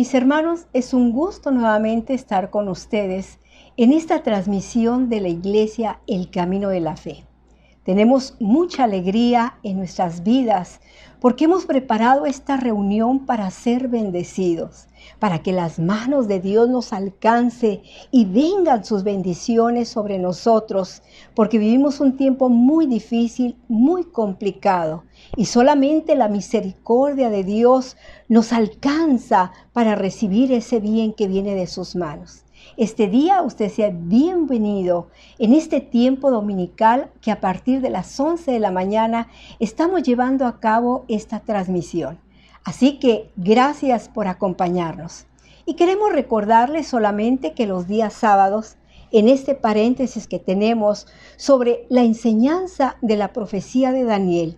Mis hermanos, es un gusto nuevamente estar con ustedes en esta transmisión de la Iglesia El Camino de la Fe. Tenemos mucha alegría en nuestras vidas porque hemos preparado esta reunión para ser bendecidos, para que las manos de Dios nos alcance y vengan sus bendiciones sobre nosotros, porque vivimos un tiempo muy difícil, muy complicado, y solamente la misericordia de Dios nos alcanza para recibir ese bien que viene de sus manos. Este día usted sea bienvenido en este tiempo dominical que a partir de las 11 de la mañana estamos llevando a cabo esta transmisión. Así que gracias por acompañarnos. Y queremos recordarles solamente que los días sábados, en este paréntesis que tenemos sobre la enseñanza de la profecía de Daniel,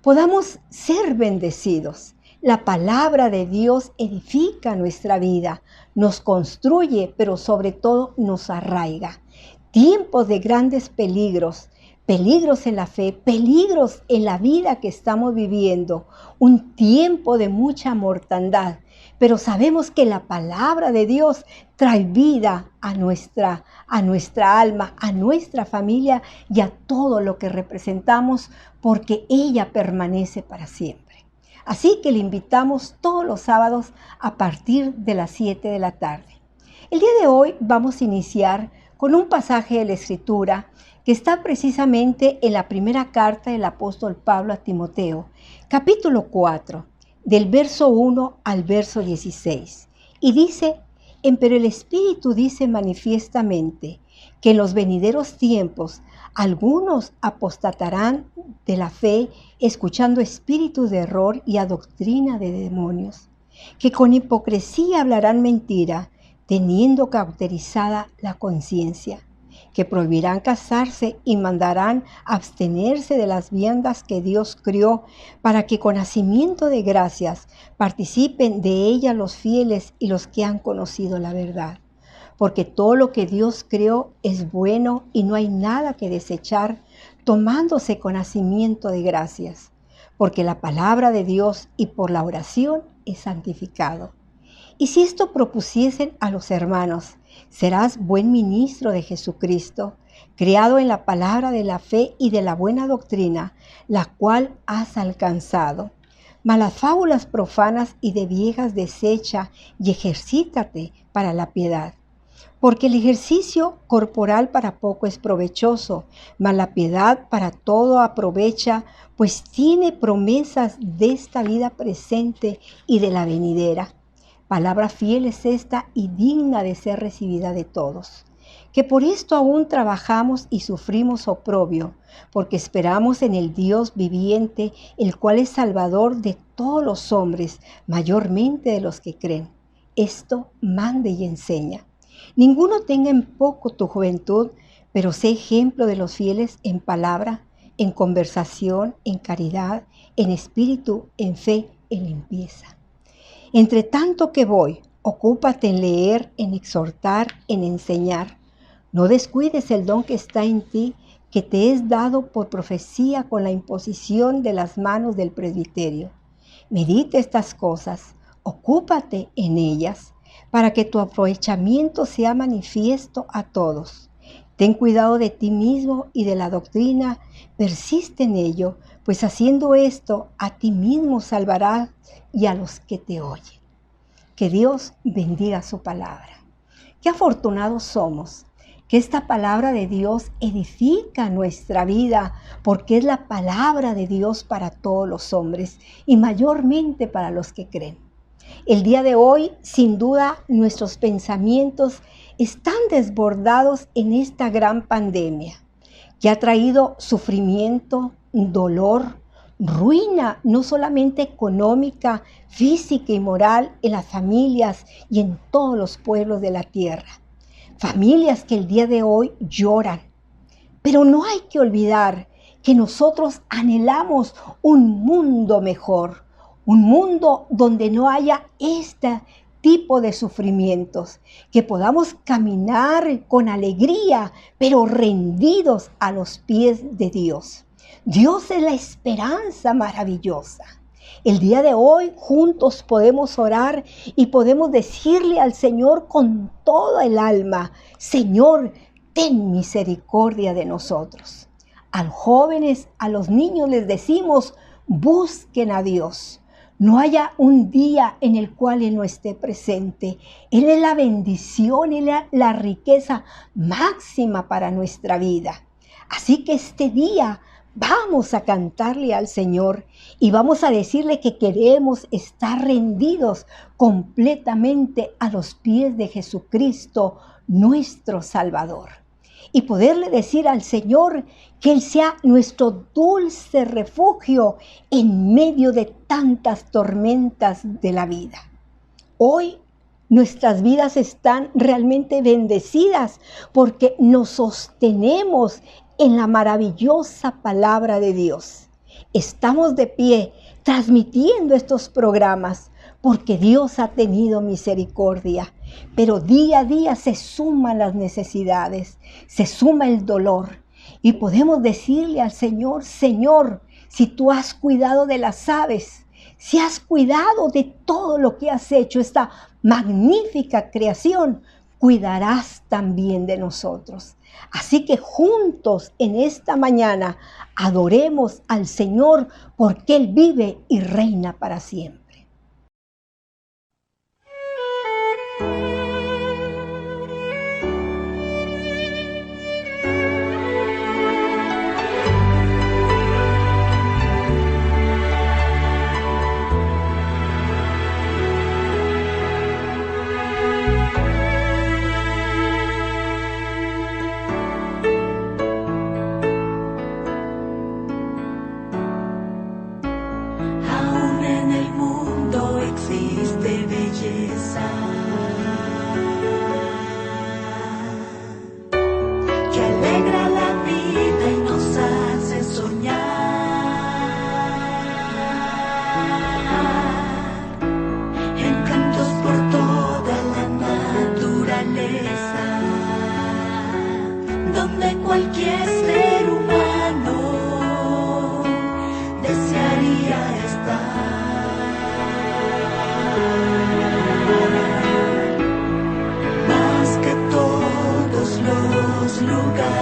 podamos ser bendecidos. La palabra de Dios edifica nuestra vida, nos construye, pero sobre todo nos arraiga. Tiempos de grandes peligros, peligros en la fe, peligros en la vida que estamos viviendo, un tiempo de mucha mortandad, pero sabemos que la palabra de Dios trae vida a nuestra alma, a nuestra familia y a todo lo que representamos, porque ella permanece para siempre. Así que le invitamos todos los sábados a partir de las 7 de la tarde. El día de hoy vamos a iniciar con un pasaje de la Escritura que está precisamente en la primera carta del apóstol Pablo a Timoteo, capítulo 4, del verso 1 al verso 16. Y dice: Pero el Espíritu dice manifiestamente que en los venideros tiempos algunos apostatarán de la fe, escuchando espíritus de error y a doctrina de demonios, que con hipocresía hablarán mentira, teniendo cauterizada la conciencia, que prohibirán casarse y mandarán abstenerse de las viandas que Dios crió, para que con hacimiento de gracias participen de ella los fieles y los que han conocido la verdad. Porque todo lo que Dios creó es bueno y no hay nada que desechar, tomándose con hacimiento de gracias, porque la palabra de Dios y por la oración es santificado. Y si esto propusiesen a los hermanos, serás buen ministro de Jesucristo, criado en la palabra de la fe y de la buena doctrina, la cual has alcanzado. Mas las fábulas profanas y de viejas desecha y ejercítate para la piedad. Porque el ejercicio corporal para poco es provechoso, mas la piedad para todo aprovecha, pues tiene promesas de esta vida presente y de la venidera. Palabra fiel es esta y digna de ser recibida de todos, que por esto aún trabajamos y sufrimos oprobio, porque esperamos en el Dios viviente, el cual es Salvador de todos los hombres, mayormente de los que creen. Esto mande y enseña. Ninguno tenga en poco tu juventud, pero sé ejemplo de los fieles en palabra, en conversación, en caridad, en espíritu, en fe, en limpieza. Entre tanto que voy, ocúpate en leer, en exhortar, en enseñar. No descuides el don que está en ti, que te es dado por profecía con la imposición de las manos del presbiterio. Medita estas cosas, ocúpate en ellas, para que tu aprovechamiento sea manifiesto a todos. Ten cuidado de ti mismo y de la doctrina, persiste en ello, pues haciendo esto a ti mismo salvarás y a los que te oyen. Que Dios bendiga su palabra. Qué afortunados somos que esta palabra de Dios edifica nuestra vida, porque es la palabra de Dios para todos los hombres y mayormente para los que creen. El día de hoy, sin duda, nuestros pensamientos están desbordados en esta gran pandemia que ha traído sufrimiento, dolor, ruina, no solamente económica, física y moral en las familias y en todos los pueblos de la tierra. Familias que el día de hoy lloran. Pero no hay que olvidar que nosotros anhelamos un mundo mejor. Un mundo donde no haya este tipo de sufrimientos, que podamos caminar con alegría, pero rendidos a los pies de Dios. Dios es la esperanza maravillosa. El día de hoy juntos podemos orar y podemos decirle al Señor con toda el alma: Señor, ten misericordia de nosotros. A los jóvenes, a los niños les decimos: busquen a Dios. No haya un día en el cual Él no esté presente. Él es la bendición, Él es la riqueza máxima para nuestra vida. Así que este día vamos a cantarle al Señor y vamos a decirle que queremos estar rendidos completamente a los pies de Jesucristo, nuestro Salvador. Y poderle decir al Señor que Él sea nuestro dulce refugio en medio de tantas tormentas de la vida. Hoy nuestras vidas están realmente bendecidas porque nos sostenemos en la maravillosa palabra de Dios. Estamos de pie transmitiendo estos programas porque Dios ha tenido misericordia. Pero día a día se suman las necesidades, se suma el dolor. Y podemos decirle al Señor: Señor, si tú has cuidado de las aves, si has cuidado de todo lo que has hecho, esta magnífica creación, cuidarás también de nosotros. Así que juntos en esta mañana adoremos al Señor porque Él vive y reina para siempre. Donde cualquier ser humano desearía estar, más que todos los lugares,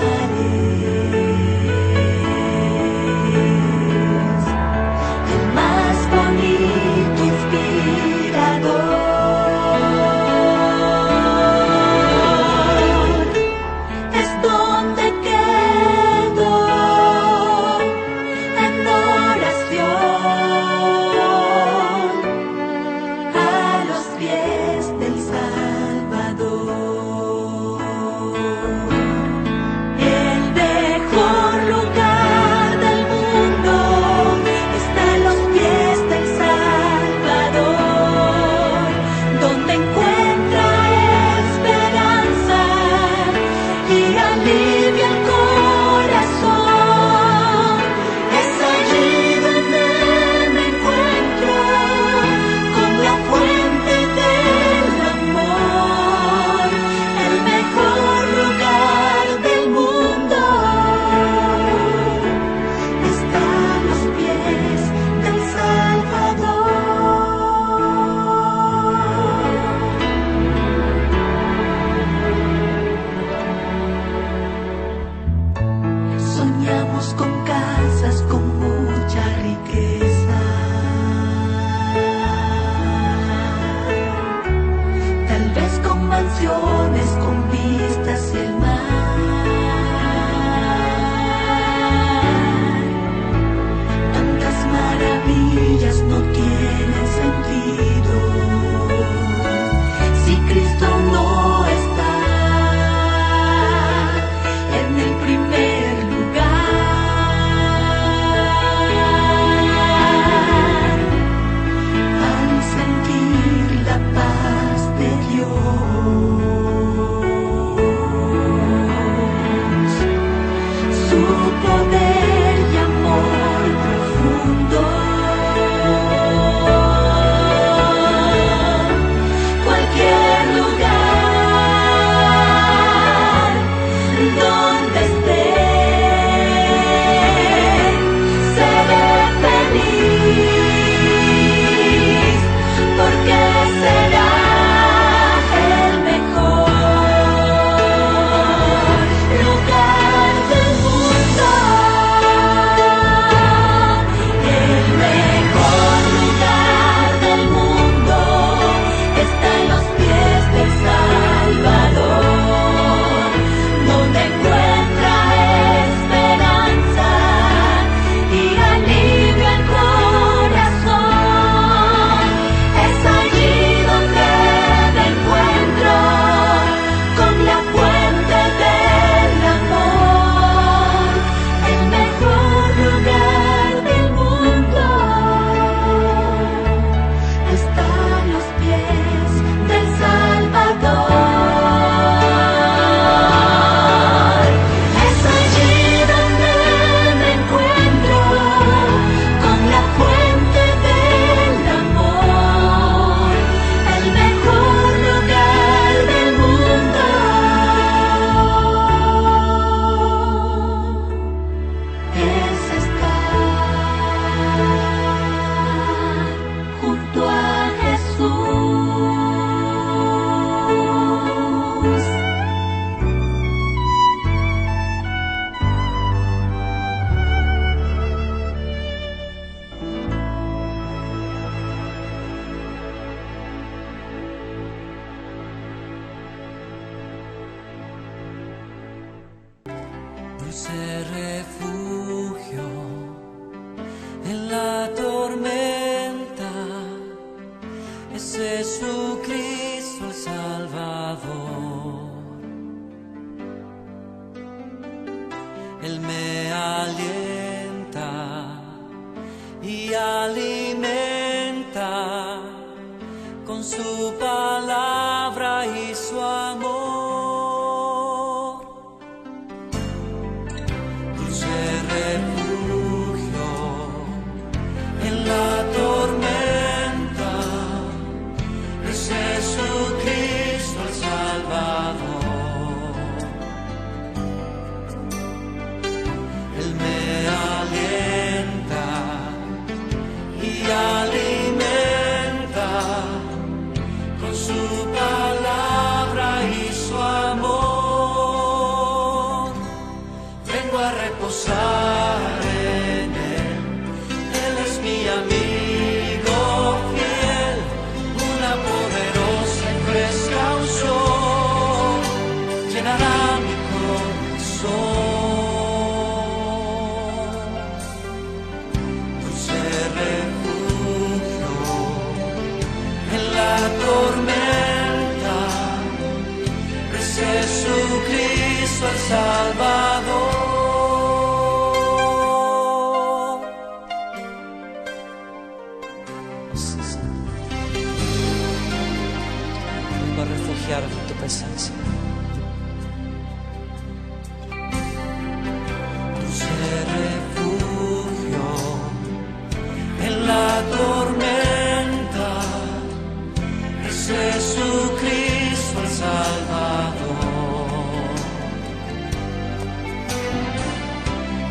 el más bonito, inspirador. Donde queda dulce refugio en la tormenta, es Jesucristo el Salvador. Él me alienta y alimenta con su palabra y su amor. Dulce refugio en la tormenta, es Jesucristo el Salvador. Él me alienta y alimenta con su palabra y su amor. Vengo a reposar en Él, Él es mi amigo fiel, una poderosa y fresca unción llenará mi corazón. Dulce refugio en la tormenta, es Jesucristo el Salvador. Vengo a refugiarme en tu presencia. Dulce refugio en la tormenta, es Jesucristo el Salvador.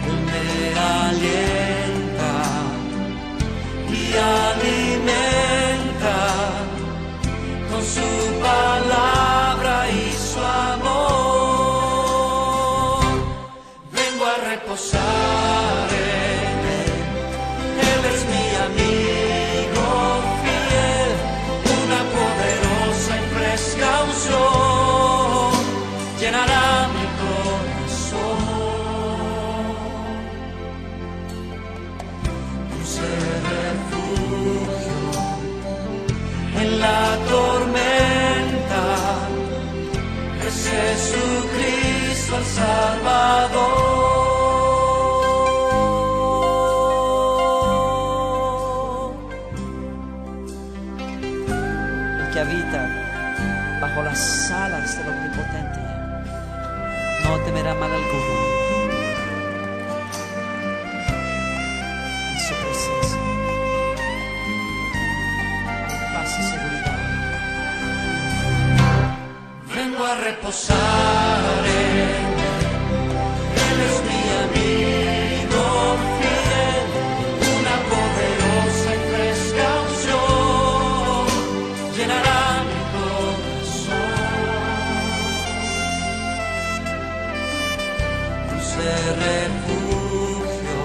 Él me alienta y alimenta con su palabra y su amor. Vengo a reposar en Él, Él es mi amigo fiel, una poderosa y fresca unción llenará mi corazón. Dulce refugio en la tormenta, es Jesucristo el Salvador. El que habita bajo las alas del Omnipotente no temerá mal alguno. En su presencia hay paz y seguridad. Vengo a reposar en Él, Él es mi amigo fiel, una poderosa y fresca unción llenará mi corazón. Dulce refugio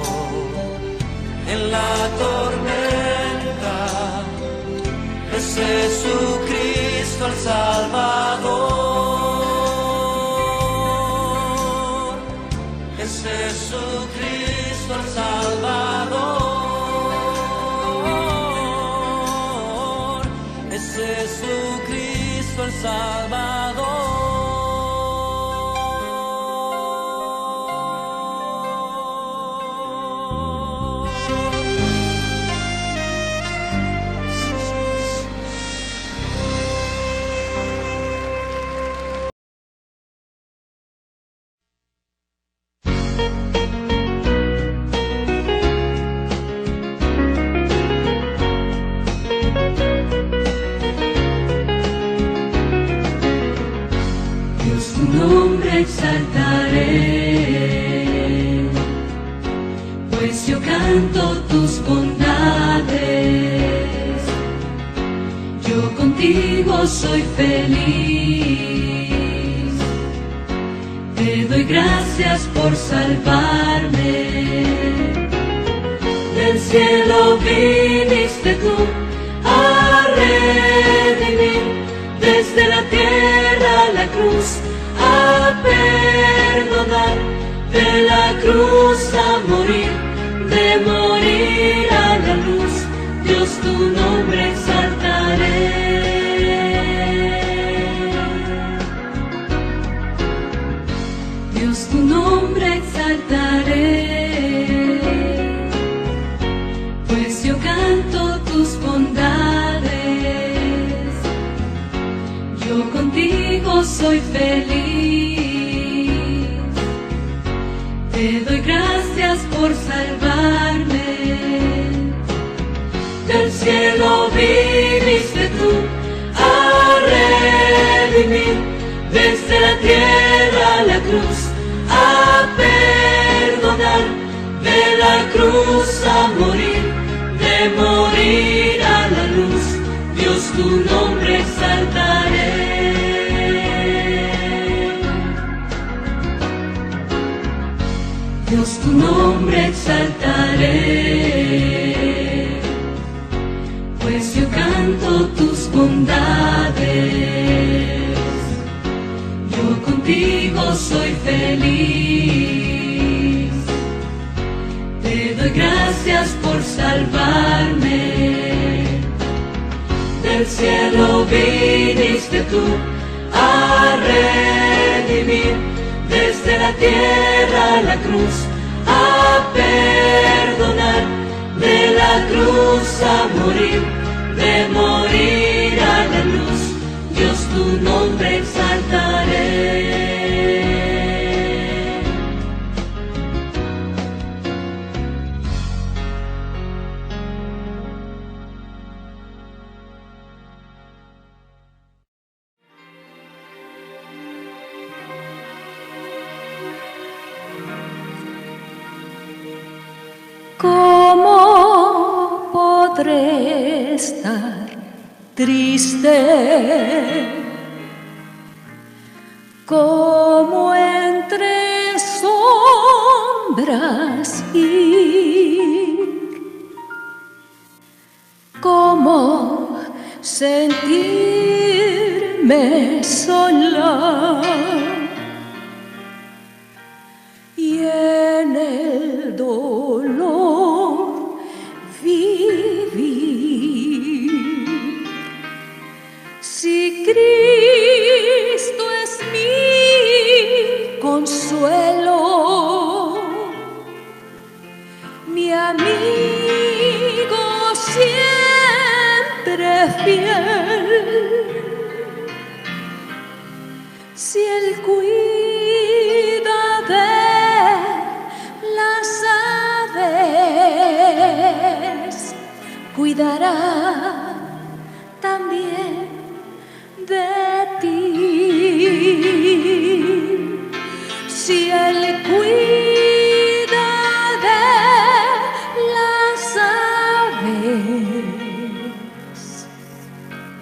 en la tormenta, es Jesucristo el Salvador. Es Jesucristo el Salvador. Es Jesucristo el Salvador. Exaltaré, pues yo canto tus bondades, yo contigo soy feliz, te doy gracias por salvarme, del cielo viniste tú a redimir, desde la tierra a la cruz a perdonar, de la cruz a morir, de morir a la luz, Dios tu nombre exaltaré. Dios tu nombre exaltaré, pues yo canto tus bondades, yo contigo soy feliz, te doy gracias por salvarme, del cielo viniste tú a redimir, desde la tierra a la cruz a perdonar, de la cruz a morir, de morir a la luz, Dios tu nombre exaltaré. Dios tu nombre exaltaré, pues yo canto tus bondades, yo contigo soy feliz, te doy gracias por salvarme, del cielo viniste tú a redimir, desde la tierra a la cruz a perdonar, de la cruz a morir, de morir a la luz, Dios tu nombre exaltaré. ¿Cómo podré estar triste? Como entre sombras ir, cómo sentirme sola y en el dolor vivir. Si Cristo es mi consuelo, mi amigo siempre fiel, si Él cuida de las aves, cuidará también de ti. Si Él cuida de las aves,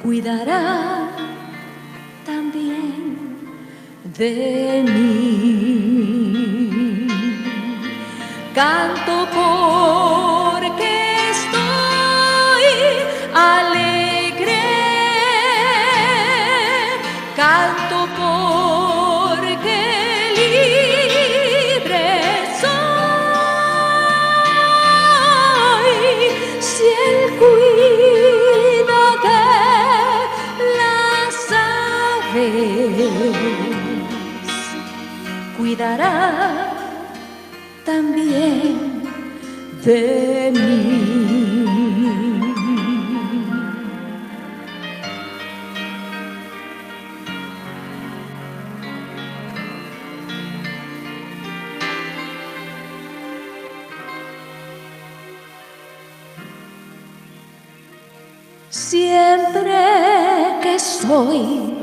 cuidará también de mí. Canto porque estoy alegre, canto porque libre soy. Si Él cuida de las aves, cuidará también de mí. Siempre que soy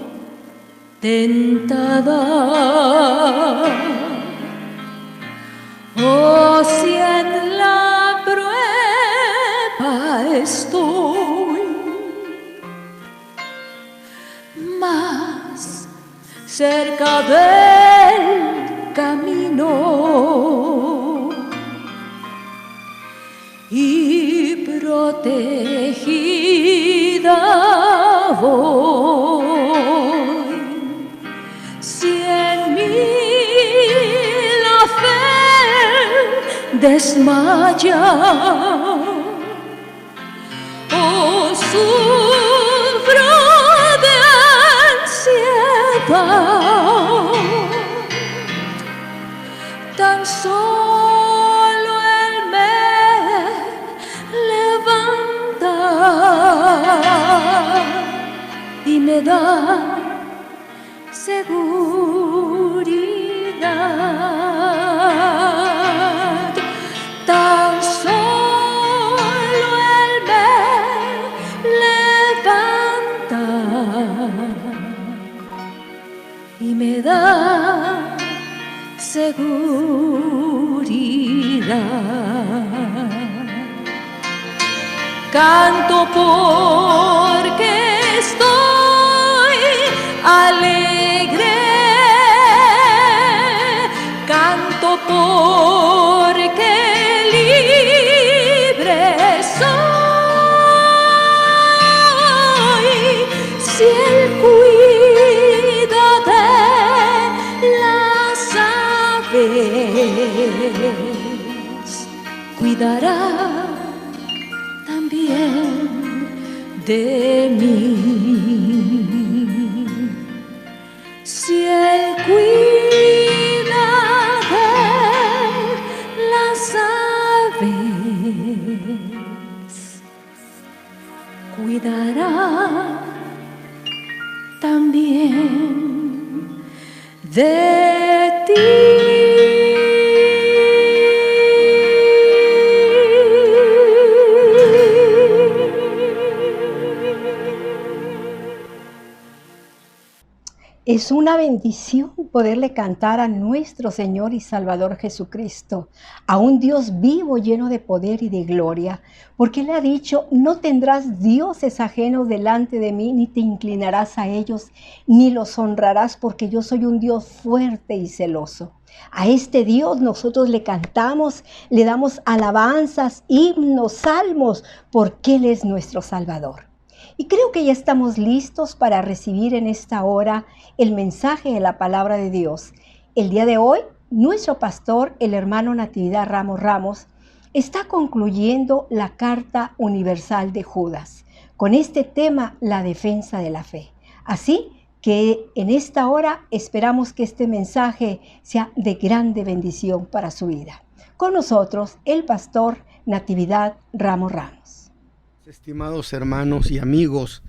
tentada, oh, si en la prueba estoy, más cerca del camino y protegida voy. Si en mí la fe desmaya o sufro de ansiedad, tan solo Él me levanta y me da seguridad. Tan solo Él me levanta y me da seguridad. Canto porque estoy alegre, canto porque libre soy. Si Él cuida de las aves, cuidará también de mí. Si Él cuida de las aves, cuidará también de ti. Es una bendición poderle cantar a nuestro Señor y Salvador Jesucristo, a un Dios vivo lleno de poder y de gloria, porque Él ha dicho: no tendrás dioses ajenos delante de mí, ni te inclinarás a ellos, ni los honrarás, porque yo soy un Dios fuerte y celoso. A este Dios nosotros le cantamos, le damos alabanzas, himnos, salmos, porque Él es nuestro Salvador. Y creo que ya estamos listos para recibir en esta hora el mensaje de la palabra de Dios. El día de hoy, nuestro pastor, el hermano Natividad Ramos, está concluyendo la Carta Universal de Judas, con este tema, la defensa de la fe. Así que en esta hora esperamos que este mensaje sea de grande bendición para su vida. Con nosotros, el pastor Natividad Ramos. Estimados hermanos y amigos,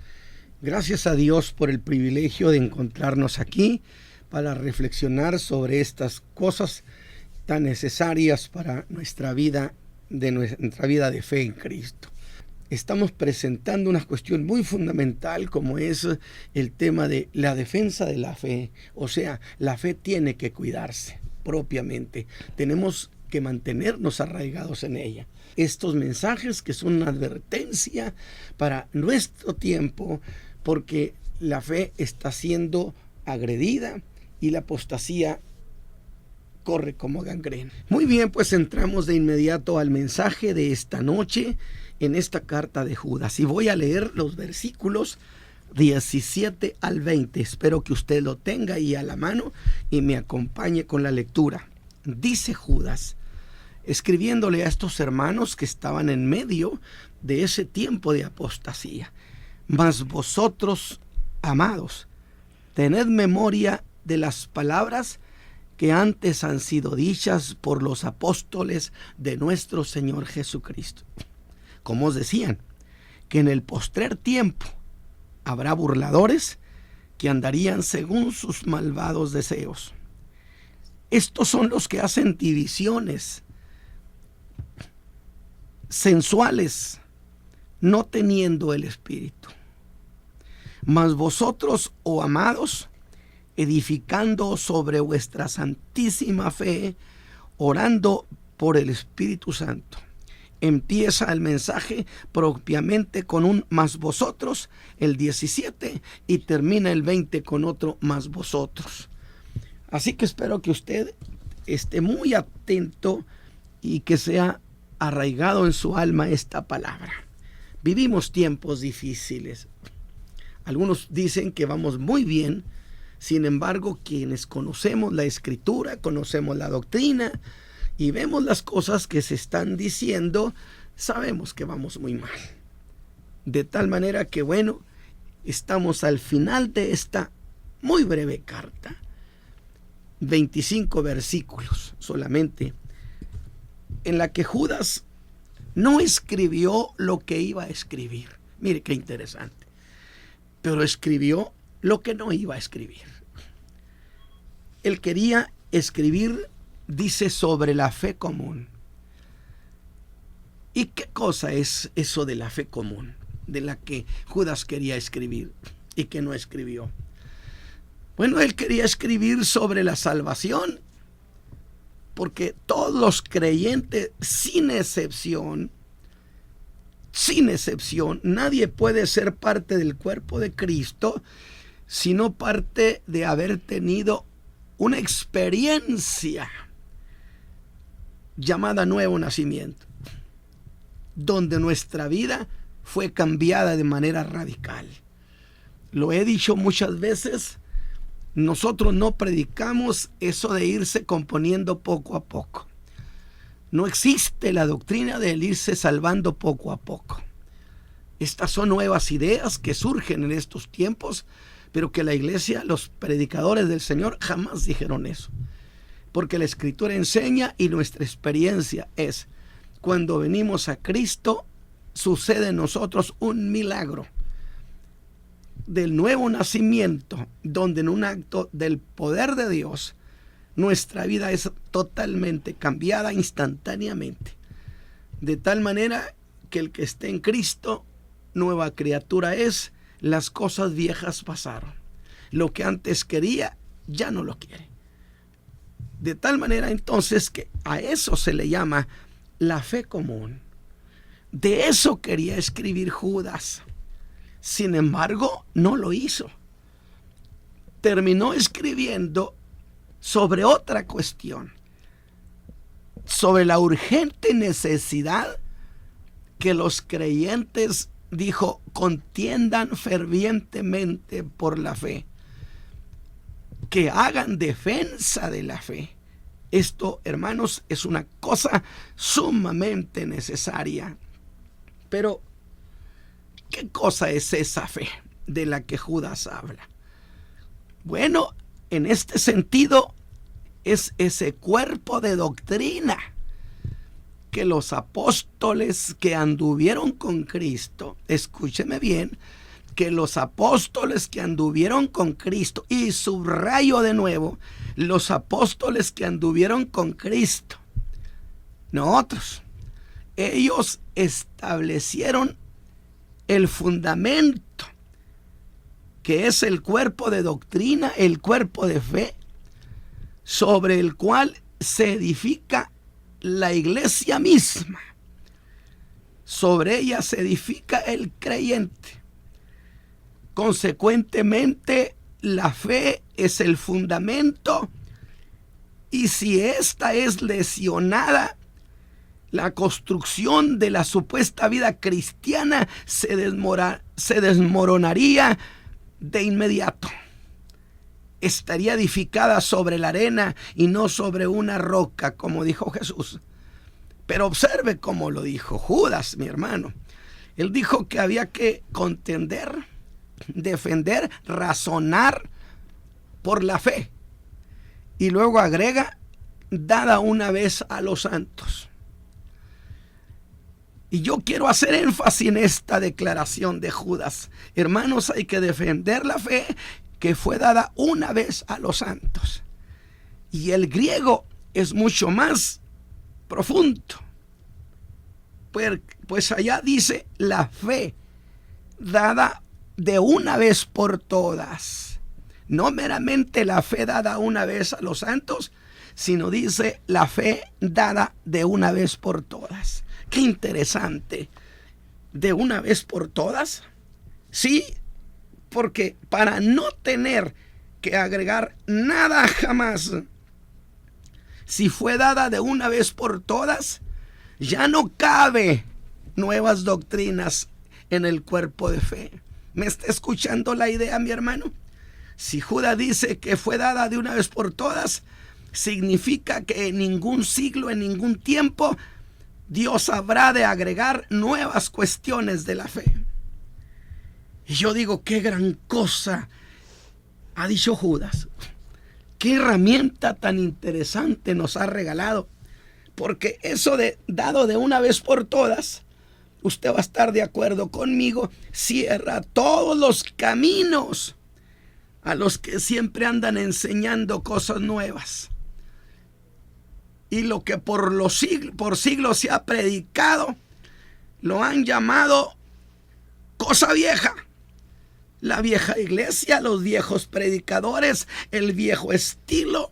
gracias a Dios por el privilegio de encontrarnos aquí para reflexionar sobre estas cosas tan necesarias para nuestra vida de fe en Cristo. Estamos presentando una cuestión muy fundamental, como es el tema de la defensa de la fe. O sea, la fe tiene que cuidarse propiamente. Tenemos que mantenernos arraigados en ella. Estos mensajes que son una advertencia para nuestro tiempo, porque la fe está siendo agredida y la apostasía corre como gangrena. Muy bien, pues entramos de inmediato al mensaje de esta noche en esta carta de Judas, y voy a leer los versículos 17 al 20. Espero que usted lo tenga ahí a la mano y me acompañe con la lectura. Dice Judas, escribiéndole a estos hermanos que estaban en medio de ese tiempo de apostasía: mas vosotros, amados, tened memoria de las palabras que antes han sido dichas por los apóstoles de nuestro Señor Jesucristo, como os decían, que en el postrer tiempo habrá burladores que andarían según sus malvados deseos. Estos son los que hacen divisiones, sensuales, no teniendo el Espíritu. Mas vosotros, oh amados, edificando sobre vuestra santísima fe, orando por el Espíritu Santo. Empieza el mensaje propiamente con un mas vosotros, el 17, y termina el 20 con otro mas vosotros. Así que espero que usted esté muy atento y que sea arraigado en su alma esta palabra. Vivimos tiempos difíciles. Algunos dicen que vamos muy bien. Sin embargo, quienes conocemos la Escritura, conocemos la doctrina y vemos las cosas que se están diciendo, sabemos que vamos muy mal. De tal manera que, bueno, estamos al final de esta muy breve carta. 25 versículos solamente, en la que Judas no escribió lo que iba a escribir. Mire qué interesante. Pero escribió lo que no iba a escribir. Él quería escribir, dice, sobre la fe común. ¿Y qué cosa es eso de la fe común, de la que Judas quería escribir y que no escribió? Bueno, él quería escribir sobre la salvación, porque todos los creyentes, sin excepción, nadie puede ser parte del cuerpo de Cristo, sino parte de haber tenido una experiencia llamada nuevo nacimiento, donde nuestra vida fue cambiada de manera radical. Lo he dicho muchas veces, nosotros no predicamos eso de irse componiendo poco a poco. No existe la doctrina del irse salvando poco a poco. Estas son nuevas ideas que surgen en estos tiempos, pero que la iglesia, los predicadores del Señor jamás dijeron eso. Porque la Escritura enseña y nuestra experiencia es, cuando venimos a Cristo, sucede en nosotros un milagro del nuevo nacimiento, donde en un acto del poder de Dios, nuestra vida es totalmente cambiada instantáneamente. De tal manera que el que esté en Cristo, nueva criatura es, las cosas viejas pasaron. Lo que antes quería, ya no lo quiere. De tal manera entonces que a eso se le llama la fe común. De eso quería escribir Judas. Sin embargo, no lo hizo. Terminó escribiendo sobre otra cuestión, sobre la urgente necesidad que los creyentes, dijo, contiendan fervientemente por la fe, que hagan defensa de la fe. Esto, hermanos, es una cosa sumamente necesaria. Pero, ¿qué cosa es esa fe de la que Judas habla? Bueno, en este sentido, es ese cuerpo de doctrina que los apóstoles que anduvieron con Cristo, escúcheme bien, que los apóstoles que anduvieron con Cristo, y subrayo de nuevo, los apóstoles que anduvieron con Cristo, no otros, ellos establecieron el fundamento, que es el cuerpo de doctrina, el cuerpo de fe, sobre el cual se edifica la iglesia misma. Sobre ella se edifica el creyente. Consecuentemente, la fe es el fundamento, y si ésta es lesionada, la construcción de la supuesta vida cristiana se desmoronaría de inmediato. Estaría edificada sobre la arena y no sobre una roca, como dijo Jesús. Pero observe cómo lo dijo Judas, mi hermano. Él dijo que había que contender, defender, razonar por la fe. Y luego agrega, dada una vez a los santos. Y yo quiero hacer énfasis en esta declaración de Judas. Hermanos, hay que defender la fe que fue dada una vez a los santos. Y el griego es mucho más profundo. Pues allá dice la fe dada de una vez por todas. No meramente la fe dada una vez a los santos, sino dice la fe dada de una vez por todas. Qué interesante. ¿De una vez por todas? Sí, porque para no tener que agregar nada jamás, si fue dada de una vez por todas, ya no cabe nuevas doctrinas en el cuerpo de fe. ¿Me está escuchando la idea, mi hermano? Si Judas dice que fue dada de una vez por todas, significa que en ningún siglo, en ningún tiempo, Dios habrá de agregar nuevas cuestiones de la fe. Y yo digo, qué gran cosa ha dicho Judas. Qué herramienta tan interesante nos ha regalado. Porque eso de dado de una vez por todas, usted va a estar de acuerdo conmigo, cierra todos los caminos a los que siempre andan enseñando cosas nuevas. Y lo que por siglos se ha predicado, lo han llamado cosa vieja. La vieja iglesia, los viejos predicadores, el viejo estilo.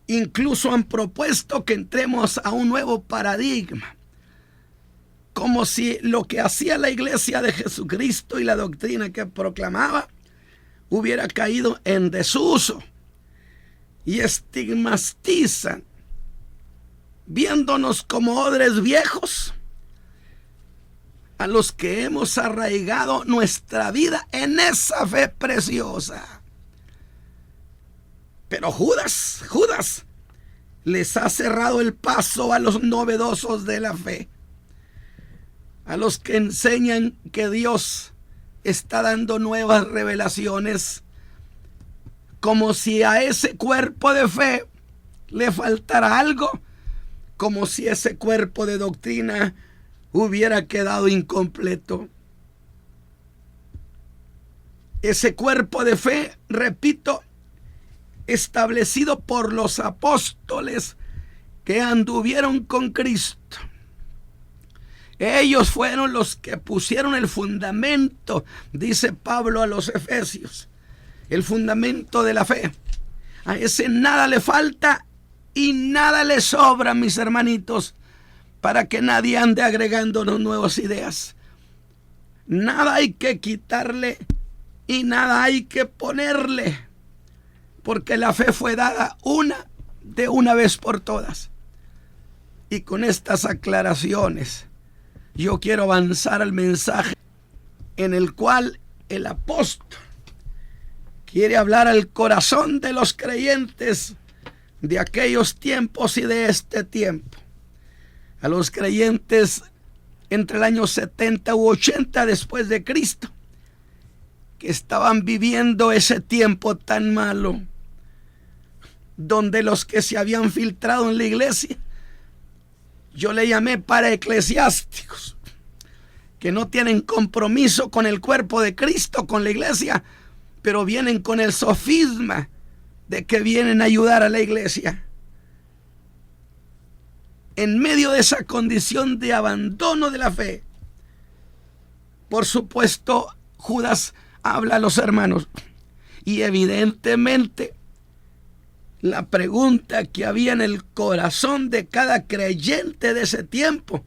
Incluso han propuesto que entremos a un nuevo paradigma. Como si lo que hacía la iglesia de Jesucristo y la doctrina que proclamaba hubiera caído en desuso. Y estigmatizan, viéndonos como odres viejos, a los que hemos arraigado nuestra vida en esa fe preciosa. Pero Judas les ha cerrado el paso a los novedosos de la fe, a los que enseñan que Dios está dando nuevas revelaciones, como si a ese cuerpo de fe le faltara algo, como si ese cuerpo de doctrina hubiera quedado incompleto. Ese cuerpo de fe, repito, establecido por los apóstoles que anduvieron con Cristo. Ellos fueron los que pusieron el fundamento, dice Pablo a los Efesios, el fundamento de la fe. A ese nada le falta y nada le sobra, mis hermanitos, para que nadie ande agregándonos nuevas ideas. Nada hay que quitarle y nada hay que ponerle, porque la fe fue dada de una vez por todas. Y con estas aclaraciones, yo quiero avanzar al mensaje en el cual el apóstol quiere hablar al corazón de los creyentes de aquellos tiempos y de este tiempo. A los creyentes entre el año 70 u 80 después de Cristo, que estaban viviendo ese tiempo tan malo, donde los que se habían filtrado en la iglesia, yo le llamé para eclesiásticos, que no tienen compromiso con el cuerpo de Cristo, con la iglesia, pero vienen con el sofisma de que vienen a ayudar a la iglesia. En medio de esa condición de abandono de la fe, por supuesto, Judas habla a los hermanos, y evidentemente la pregunta que había en el corazón de cada creyente de ese tiempo,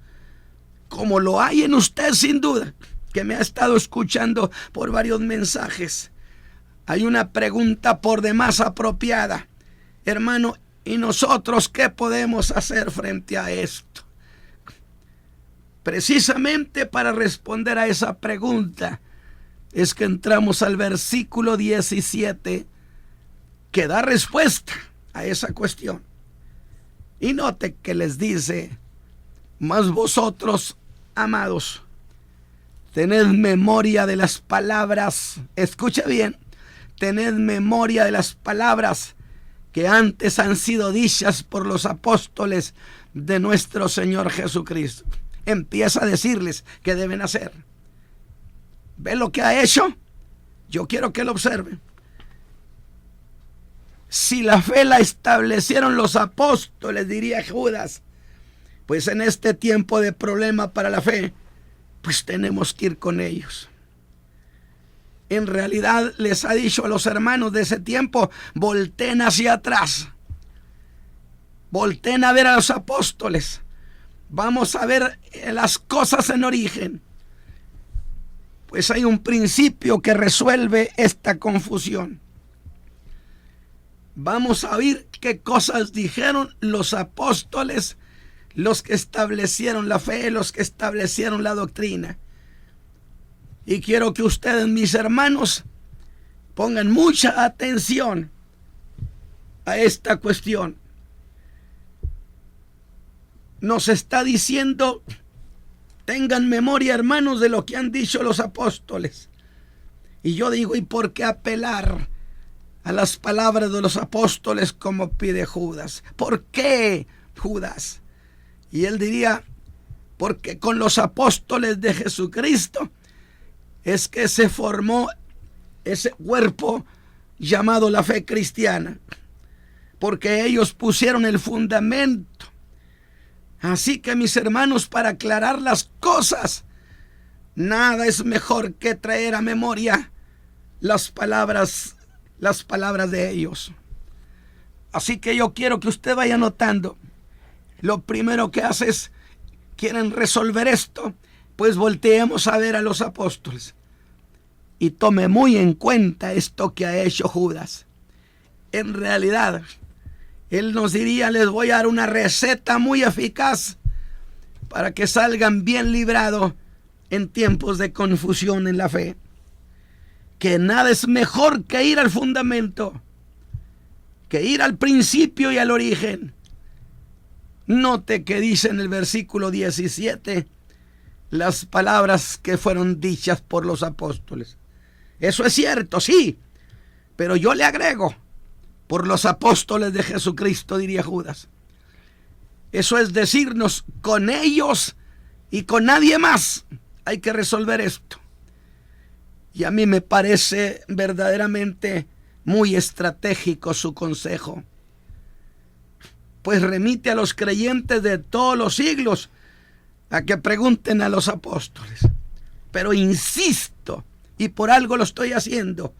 como lo hay en usted sin duda, que me ha estado escuchando por varios mensajes, hay una pregunta por demás apropiada. Hermano, ¿y nosotros qué podemos hacer frente a esto? Precisamente para responder a esa pregunta es que entramos al versículo 17, que da respuesta a esa cuestión. Y note que les dice: mas vosotros, amados, tened memoria de las palabras, escuche bien, tened memoria de las palabras que antes han sido dichas por los apóstoles de nuestro Señor Jesucristo. Empieza a decirles qué deben hacer. ¿Ve lo que ha hecho? Yo quiero que lo observen. Si la fe la establecieron los apóstoles, diría Judas, pues en este tiempo de problema para la fe, pues tenemos que ir con ellos. En realidad les ha dicho a los hermanos de ese tiempo: volteen hacia atrás, volteen a ver a los apóstoles, vamos a ver las cosas en origen. Pues hay un principio que resuelve esta confusión. Vamos a oír qué cosas dijeron los apóstoles, los que establecieron la fe, los que establecieron la doctrina. Y quiero que ustedes, mis hermanos, pongan mucha atención a esta cuestión. Nos está diciendo: tengan memoria, hermanos, de lo que han dicho los apóstoles. Y yo digo, ¿y por qué apelar a las palabras de los apóstoles como pide Judas? ¿Por qué, Judas? Y él diría: porque con los apóstoles de Jesucristo es que se formó ese cuerpo llamado la fe cristiana, porque ellos pusieron el fundamento. Así que, mis hermanos, para aclarar las cosas, nada es mejor que traer a memoria las palabras de ellos. Así que yo quiero que usted vaya notando. Lo primero que hace es: ¿quieren resolver esto? Pues volteemos a ver a los apóstoles y tome muy en cuenta esto que ha hecho Judas. En realidad, él nos diría: les voy a dar una receta muy eficaz para que salgan bien librados en tiempos de confusión en la fe. Que nada es mejor que ir al fundamento, que ir al principio y al origen. Note que dice en el versículo 17 las palabras que fueron dichas por los apóstoles. Eso es cierto, sí, pero yo le agrego: por los apóstoles de Jesucristo, diría Judas. Eso es decirnos, con ellos y con nadie más hay que resolver esto. Y a mí me parece verdaderamente muy estratégico su consejo, pues remite a los creyentes de todos los siglos a que pregunten a los apóstoles. Pero insisto, y por algo lo estoy haciendo,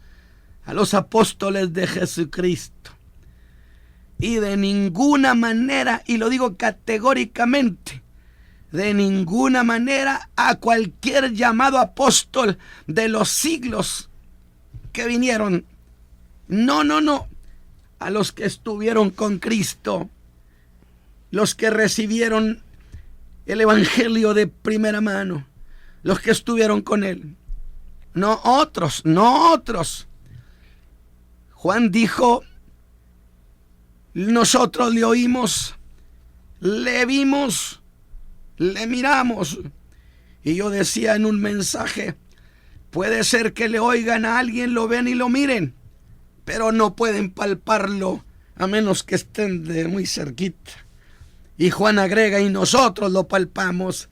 a los apóstoles de Jesucristo. Y de ninguna manera, y lo digo categóricamente, de ninguna manera a cualquier llamado apóstol de los siglos que vinieron. No, a los que estuvieron con Cristo, los que recibieron el evangelio de primera mano, los que estuvieron con él. No otros. Juan dijo: nosotros le oímos, le vimos, le miramos. Y yo decía en un mensaje: puede ser que le oigan a alguien, lo ven y lo miren, pero no pueden palparlo a menos que estén de muy cerquita. Y Juan agrega: y nosotros lo palpamos.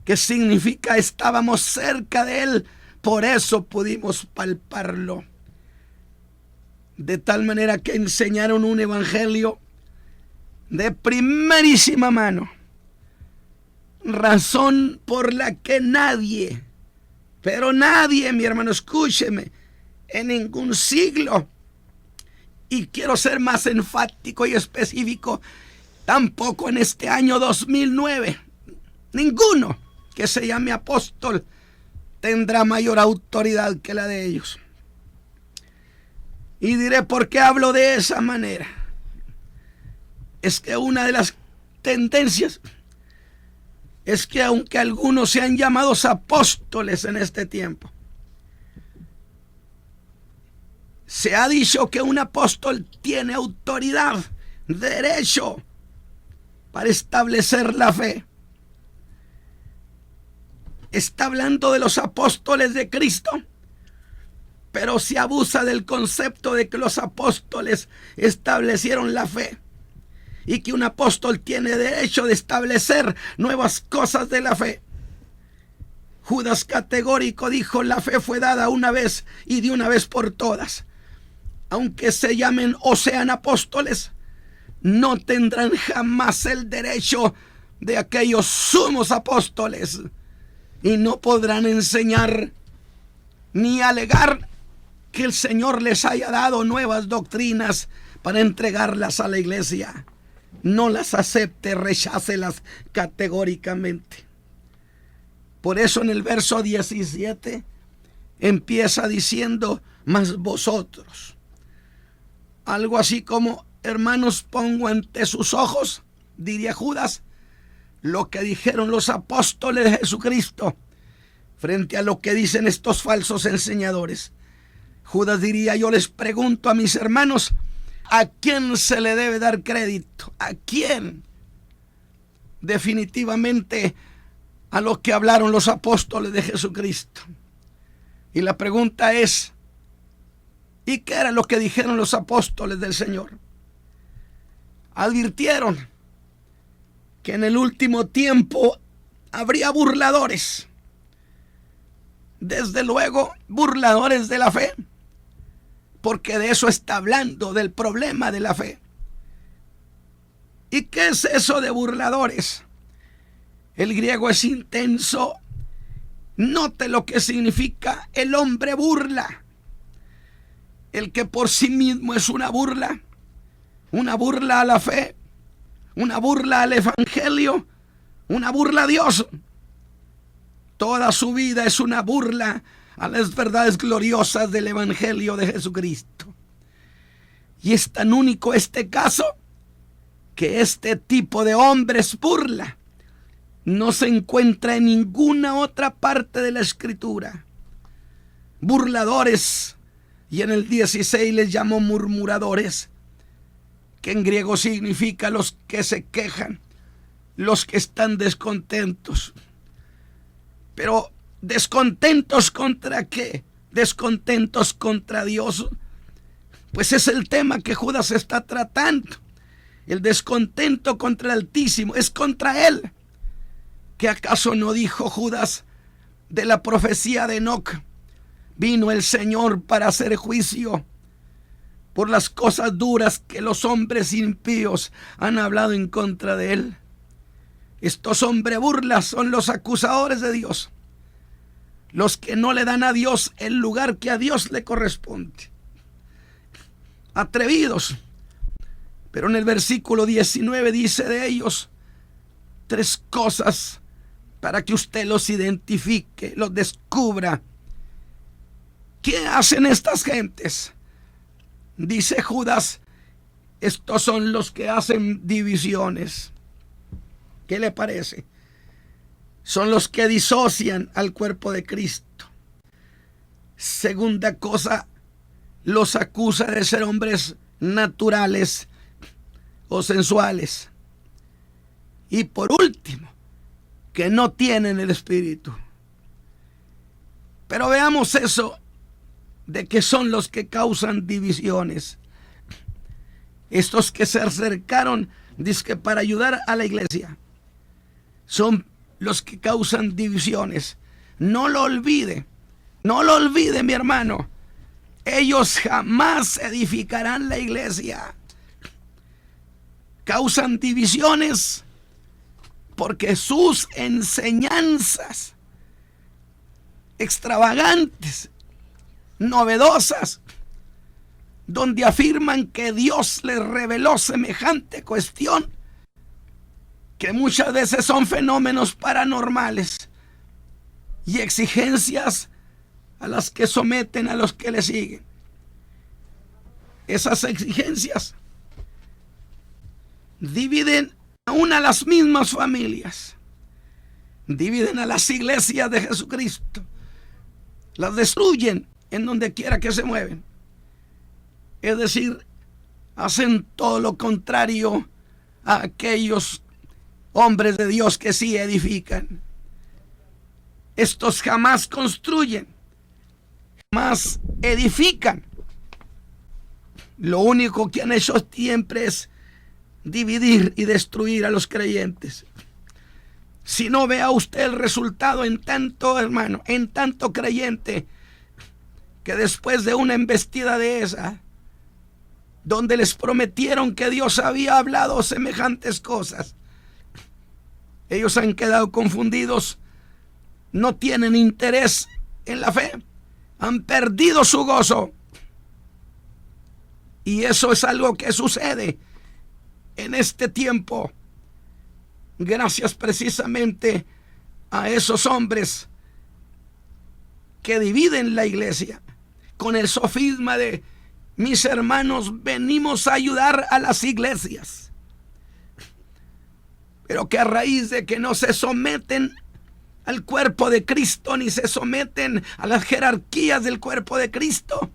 ¿Qué significa? Estábamos cerca de él, por eso pudimos palparlo. De tal manera que enseñaron un evangelio de primerísima mano, razón por la que nadie, pero nadie, mi hermano, escúcheme, en ningún siglo, y quiero ser más enfático y específico, tampoco en este año 2009, ninguno que se llame apóstol tendrá mayor autoridad que la de ellos. Y diré por qué hablo de esa manera. Es que una de las tendencias es que, aunque algunos sean llamados apóstoles en este tiempo, se ha dicho que un apóstol tiene autoridad, derecho para establecer la fe. Está hablando de los apóstoles de Cristo, pero se abusa del concepto de que los apóstoles establecieron la fe y que un apóstol tiene derecho de establecer nuevas cosas de la fe. Judas categórico dijo: la fe fue dada una vez y de una vez por todas. Aunque se llamen o sean apóstoles, no tendrán jamás el derecho de aquellos sumos apóstoles, y no podrán enseñar ni alegar que el Señor les haya dado nuevas doctrinas para entregarlas a la iglesia. No las acepte, rechácelas categóricamente. Por eso en el verso 17 empieza diciendo: mas vosotros. Algo así como: hermanos, pongo ante sus ojos, diría Judas, lo que dijeron los apóstoles de Jesucristo frente a lo que dicen estos falsos enseñadores. Judas diría: yo les pregunto a mis hermanos, ¿A quién se le debe dar crédito? ¿A quién? Definitivamente a lo que hablaron los apóstoles de Jesucristo. Y la pregunta es, ¿y qué era lo que dijeron los apóstoles del Señor? Advirtieron que en el último tiempo habría burladores. Desde luego, burladores de la fe, porque de eso está hablando, del problema de la fe. ¿Y qué es eso de burladores? El griego es intenso. Note lo que significa el hombre burla. El que por sí mismo es una burla a la fe, una burla al evangelio, una burla a Dios. Toda su vida es una burla a las verdades gloriosas del evangelio de Jesucristo. Y es tan único este caso que este tipo de hombres burla no se encuentra en ninguna otra parte de la Escritura. Burladores, y en el 16 les llamó murmuradores, que en griego significa los que se quejan, los que están descontentos. Pero ¿descontentos contra qué? ¿Descontentos contra Dios? Pues es el tema que Judas está tratando. El descontento contra el Altísimo es contra Él. ¿Qué acaso no dijo Judas de la profecía de Enoc? Vino el Señor para hacer juicio por las cosas duras que los hombres impíos han hablado en contra de Él. Estos hombres burlas son los acusadores de Dios, los que no le dan a Dios el lugar que a Dios le corresponde. Atrevidos. Pero en el versículo 19 dice de ellos 3 cosas para que usted los identifique, los descubra. ¿Qué hacen estas gentes? Dice Judas, estos son los que hacen divisiones. ¿Qué le parece? Son los que disocian al cuerpo de Cristo. Segunda cosa, los acusa de ser hombres naturales o sensuales. Y por último, que no tienen el Espíritu. Pero veamos eso de que son los que causan divisiones. Estos que se acercaron, dizque para ayudar a la iglesia, son los que causan divisiones. No lo olvide, mi hermano. Ellos jamás edificarán la iglesia. Causan divisiones porque sus enseñanzas extravagantes, novedosas, donde afirman que Dios les reveló semejante cuestión, que muchas veces son fenómenos paranormales y exigencias a las que someten a los que le siguen. Esas exigencias dividen aún a las mismas familias, dividen a las iglesias de Jesucristo, las destruyen en donde quiera que se mueven. Es decir, hacen todo lo contrario a aquellos hombres de Dios que sí edifican. Estos jamás construyen, jamás edifican. Lo único que han hecho siempre es dividir y destruir a los creyentes. Si no, vea usted el resultado en tanto hermano, en tanto creyente, que después de una embestida de esa, donde les prometieron que Dios había hablado semejantes cosas, ellos han quedado confundidos, no tienen interés en la fe, han perdido su gozo. Y eso es algo que sucede en este tiempo, gracias precisamente a esos hombres que dividen la iglesia con el sofisma de: mis hermanos, venimos a ayudar a las iglesias. Pero que a raíz de que no se someten al cuerpo de Cristo, ni se someten a las jerarquías del cuerpo de Cristo,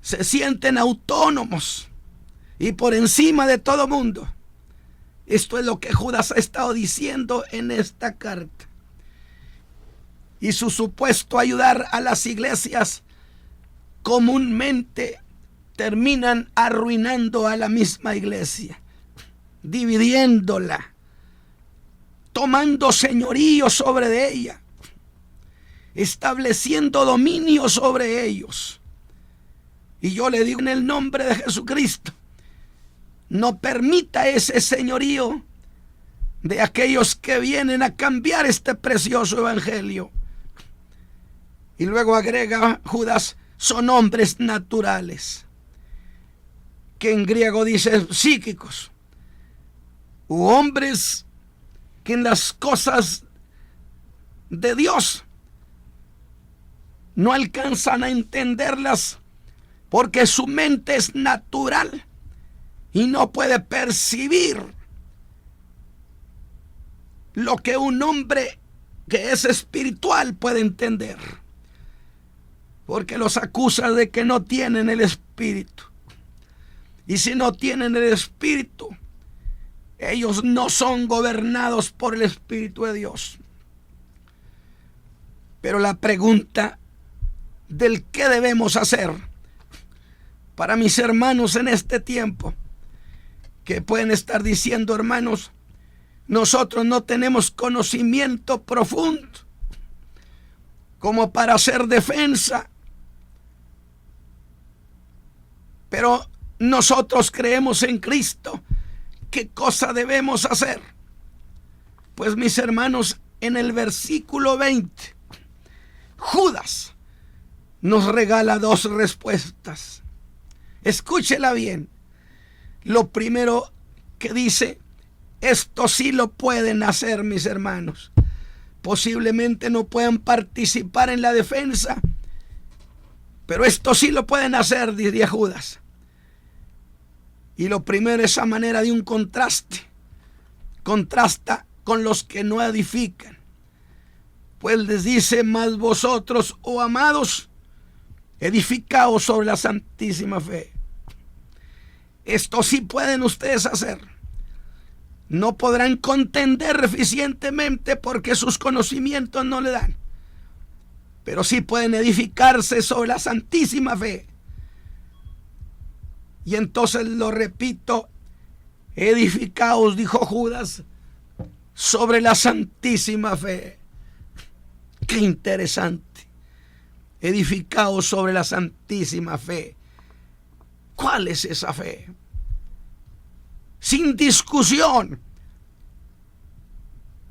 se sienten autónomos y por encima de todo mundo. Esto es lo que Judas ha estado diciendo en esta carta. Y su supuesto ayudar a las iglesias comúnmente terminan arruinando a la misma iglesia, dividiéndola, tomando señorío sobre ella, estableciendo dominio sobre ellos. Y yo le digo en el nombre de Jesucristo, no permita ese señorío de aquellos que vienen a cambiar este precioso evangelio. Y luego agrega Judas, son hombres naturales, que en griego dice psíquicos, u hombres que en las cosas de Dios no alcanzan a entenderlas, porque su mente es natural y no puede percibir lo que un hombre que es espiritual puede entender, porque los acusa de que no tienen el Espíritu. Y si no tienen el Espíritu, ellos no son gobernados por el Espíritu de Dios. Pero la pregunta del qué debemos hacer para mis hermanos en este tiempo, que pueden estar diciendo, hermanos, nosotros no tenemos conocimiento profundo como para hacer defensa, pero nosotros creemos en Cristo. ¿Qué cosa debemos hacer? Pues mis hermanos, en el versículo 20, Judas nos regala dos respuestas. Escúchela bien. Lo primero que dice, esto sí lo pueden hacer mis hermanos. Posiblemente no puedan participar en la defensa, pero esto sí lo pueden hacer, diría Judas. Y lo primero es a manera de un contraste. Contrasta con los que no edifican. Pues les dice, mas vosotros, oh amados, edificaos sobre la santísima fe. Esto sí pueden ustedes hacer. No podrán contender eficientemente porque sus conocimientos no le dan, pero sí pueden edificarse sobre la santísima fe. Y entonces lo repito, edificaos, dijo Judas, sobre la santísima fe. Qué interesante. Edificaos sobre la santísima fe. ¿Cuál es esa fe? Sin discusión,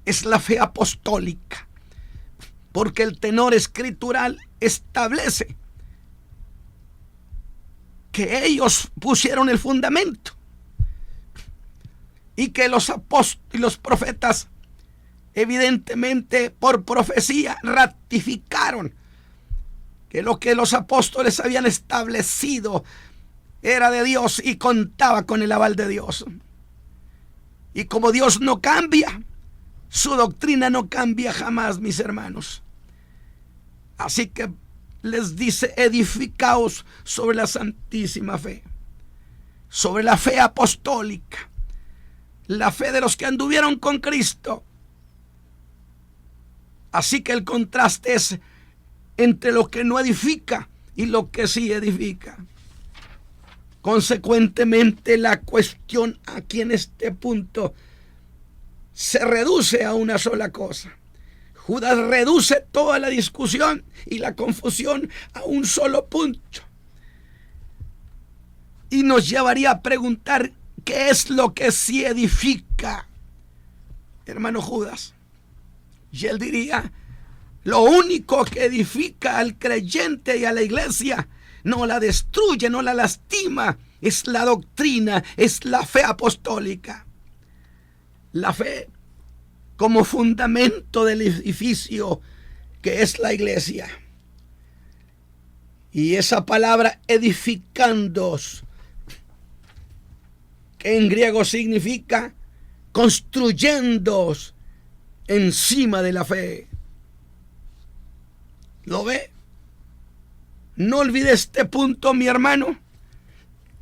es la fe apostólica, porque el tenor escritural establece que ellos pusieron el fundamento y que los apóstoles y los profetas evidentemente por profecía ratificaron que lo que los apóstoles habían establecido era de Dios y contaba con el aval de Dios. Y como Dios no cambia, su doctrina no cambia jamás, mis hermanos. Así que les dice, edificaos sobre la santísima fe, sobre la fe apostólica, la fe de los que anduvieron con Cristo. Así que el contraste es entre lo que no edifica y lo que sí edifica. Consecuentemente, la cuestión aquí en este punto se reduce a una sola cosa. Judas reduce toda la discusión y la confusión a un solo punto. Y nos llevaría a preguntar, ¿qué es lo que sí edifica, hermano Judas? Y él diría, lo único que edifica al creyente y a la iglesia, no la destruye, no la lastima, es la doctrina, es la fe apostólica. La fe como fundamento del edificio que es la iglesia. Y esa palabra edificándoos, que en griego significa construyéndoos encima de la fe. ¿Lo ve? No olvide este punto, mi hermano.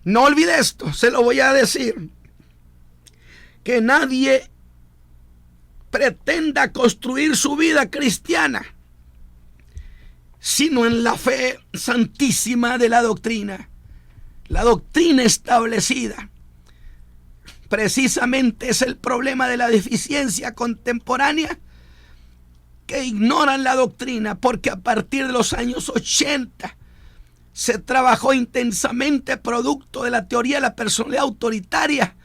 No olvide esto, se lo voy a decir. Que nadie pretenda construir su vida cristiana sino en la fe santísima de la doctrina establecida. Precisamente es el problema de la deficiencia contemporánea, que ignoran la doctrina, porque a partir de los años 80 se trabajó intensamente, producto de la teoría de la personalidad autoritaria,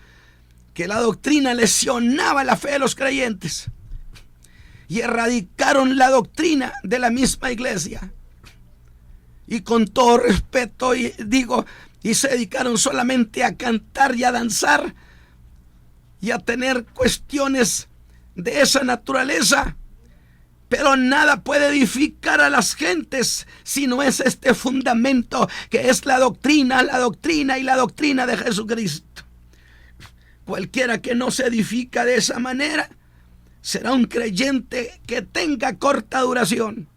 que la doctrina lesionaba la fe de los creyentes, y erradicaron la doctrina de la misma iglesia. Y con todo respeto digo, y se dedicaron solamente a cantar y a danzar y a tener cuestiones de esa naturaleza. Pero nada puede edificar a las gentes si no es este fundamento, que es la doctrina y la doctrina de Jesucristo. Cualquiera que no se edifica de esa manera será un creyente que tenga corta duración.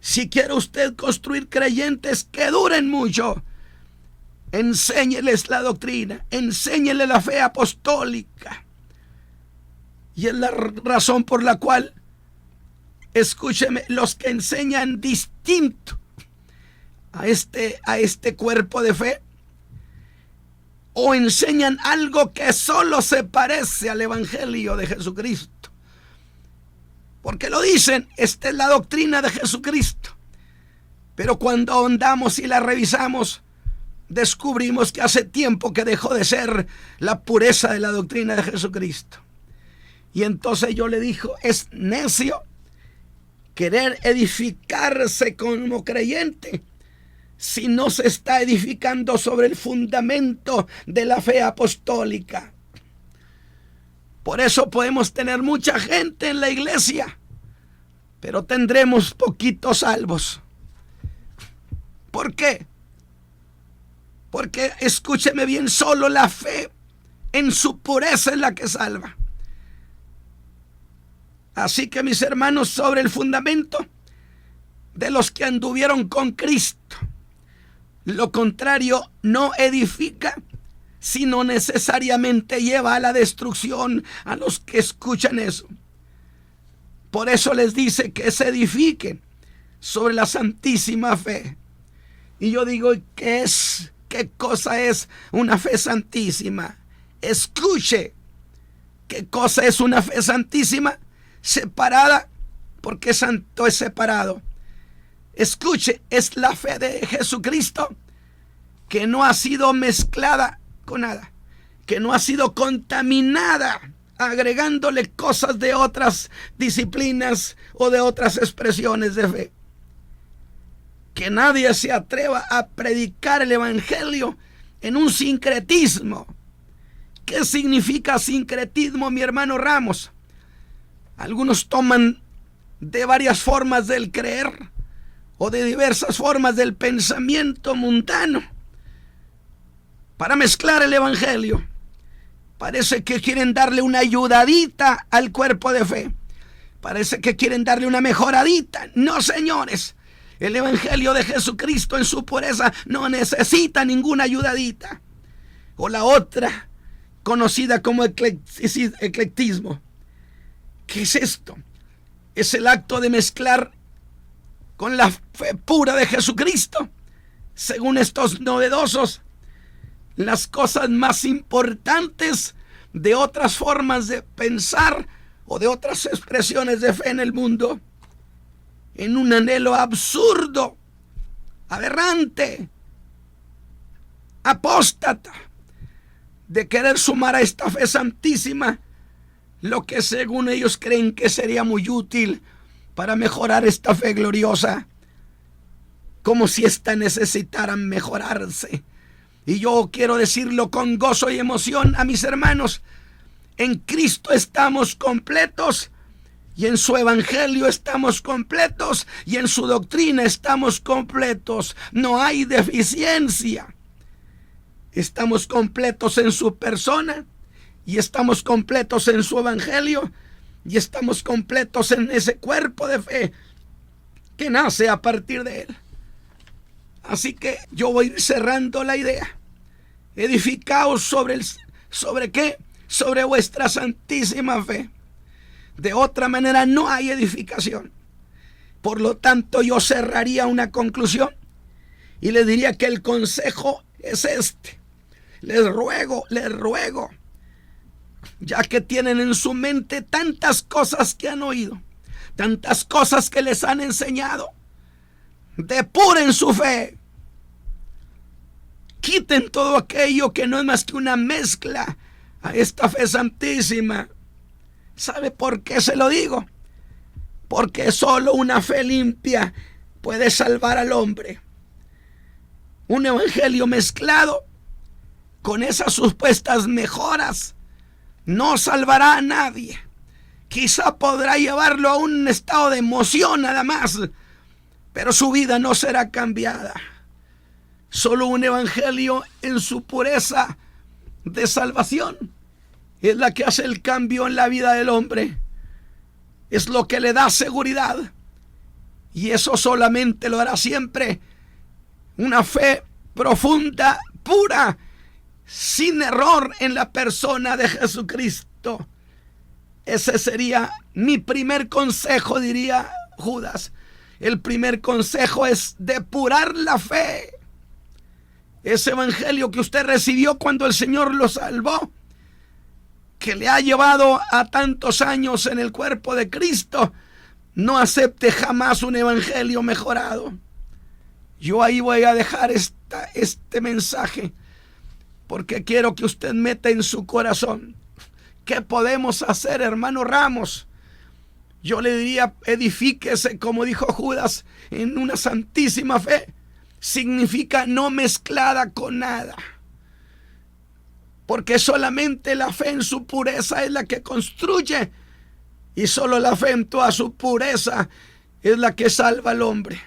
Si quiere usted construir creyentes que duren mucho, enséñeles la doctrina, enséñeles la fe apostólica. Y es la razón por la cual, escúcheme, los que enseñan distinto a este cuerpo de fe, o enseñan algo que solo se parece al Evangelio de Jesucristo, porque lo dicen, esta es la doctrina de Jesucristo, pero cuando ahondamos y la revisamos, descubrimos que hace tiempo que dejó de ser la pureza de la doctrina de Jesucristo. Y entonces yo le digo, es necio querer edificarse como creyente si no se está edificando sobre el fundamento de la fe apostólica. Por eso podemos tener mucha gente en la iglesia, pero tendremos poquitos salvos. ¿Por qué? Porque, escúcheme bien, solo la fe en su pureza es la que salva. Así que, mis hermanos, sobre el fundamento de los que anduvieron con Cristo, lo contrario no edifica, sino necesariamente lleva a la destrucción a los que escuchan eso. Por eso les dice que se edifiquen sobre la santísima fe. Y yo digo, ¿qué cosa es una fe santísima? Escuche, ¿qué cosa es una fe santísima? Separada, porque santo es separado. Escuche, es la fe de Jesucristo, que no ha sido mezclada con nada, que no ha sido contaminada agregándole cosas de otras disciplinas o de otras expresiones de fe. Que nadie se atreva a predicar el evangelio en un sincretismo. ¿Qué significa sincretismo, mi hermano Ramos? Algunos toman de varias formas del creer o de diversas formas del pensamiento mundano para mezclar el evangelio. Parece que quieren darle una ayudadita al cuerpo de fe. Parece que quieren darle una mejoradita. No, señores. El evangelio de Jesucristo en su pureza no necesita ninguna ayudadita. O la otra, conocida como eclectismo. ¿Qué es esto? Es el acto de mezclar con la fe pura de Jesucristo, según estos novedosos, las cosas más importantes de otras formas de pensar o de otras expresiones de fe en el mundo, en un anhelo absurdo, aberrante, apóstata, de querer sumar a esta fe santísima lo que según ellos creen que sería muy útil para mejorar esta fe gloriosa, como si ésta necesitara mejorarse. Y yo quiero decirlo con gozo y emoción a mis hermanos: en Cristo estamos completos, y en su evangelio estamos completos, y en su doctrina estamos completos. No hay deficiencia. Estamos completos en su persona, y estamos completos en su evangelio, y estamos completos en ese cuerpo de fe que nace a partir de él. Así que yo voy a ir cerrando la idea. Edificaos ¿sobre qué? Sobre vuestra santísima fe. De otra manera no hay edificación. Por lo tanto, yo cerraría una conclusión y le diría que el consejo es este. Les ruego, ya que tienen en su mente tantas cosas que han oído, tantas cosas que les han enseñado, depuren su fe. Quiten todo aquello que no es más que una mezcla a esta fe santísima. ¿Sabe por qué se lo digo? Porque solo una fe limpia puede salvar al hombre. Un evangelio mezclado con esas supuestas mejoras no salvará a nadie. Quizá podrá llevarlo a un estado de emoción nada más, pero su vida no será cambiada. Solo un evangelio en su pureza de salvación es la que hace el cambio en la vida del hombre. Es lo que le da seguridad. Y eso solamente lo hará siempre una fe profunda, pura, sin error en la persona de Jesucristo. Ese sería mi primer consejo, diría Judas. El primer consejo es depurar la fe. Ese evangelio que usted recibió cuando el Señor lo salvó, que le ha llevado a tantos años en el cuerpo de Cristo, no acepte jamás un evangelio mejorado. Yo ahí voy a dejar este mensaje, porque quiero que usted meta en su corazón. ¿Qué podemos hacer, hermano Ramos? Yo le diría, edifíquese, como dijo Judas, en una santísima fe. Significa no mezclada con nada. Porque solamente la fe en su pureza es la que construye. Y solo la fe en toda su pureza es la que salva al hombre.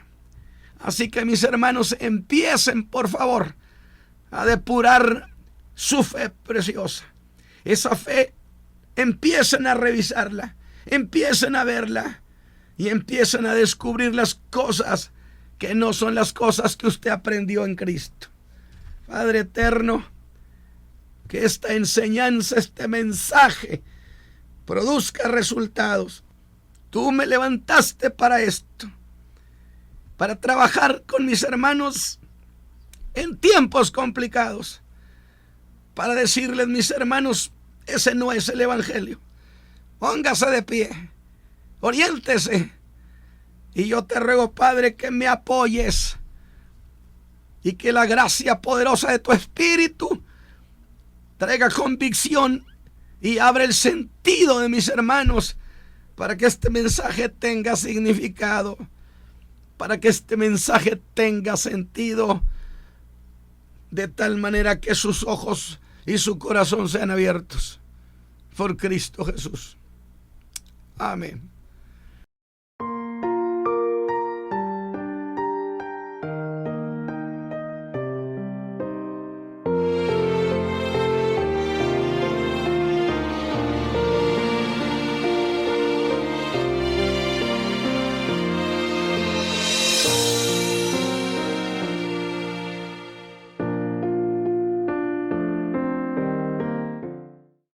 Así que, mis hermanos, empiecen, por favor, a depurar su fe preciosa. Esa fe, empiecen a revisarla, empiecen a verla y empiecen a descubrir las cosas que no son las cosas que usted aprendió en Cristo. Padre eterno, que esta enseñanza, este mensaje produzca resultados. Tú me levantaste para esto, para trabajar con mis hermanos en tiempos complicados, para decirles, mis hermanos, ese no es el evangelio. Póngase de pie, oriéntese. Y yo te ruego, Padre, que me apoyes y que la gracia poderosa de tu Espíritu traiga convicción y abra el sentido de mis hermanos para que este mensaje tenga significado, para que este mensaje tenga sentido, de tal manera que sus ojos y su corazón sean abiertos por Cristo Jesús. Amén.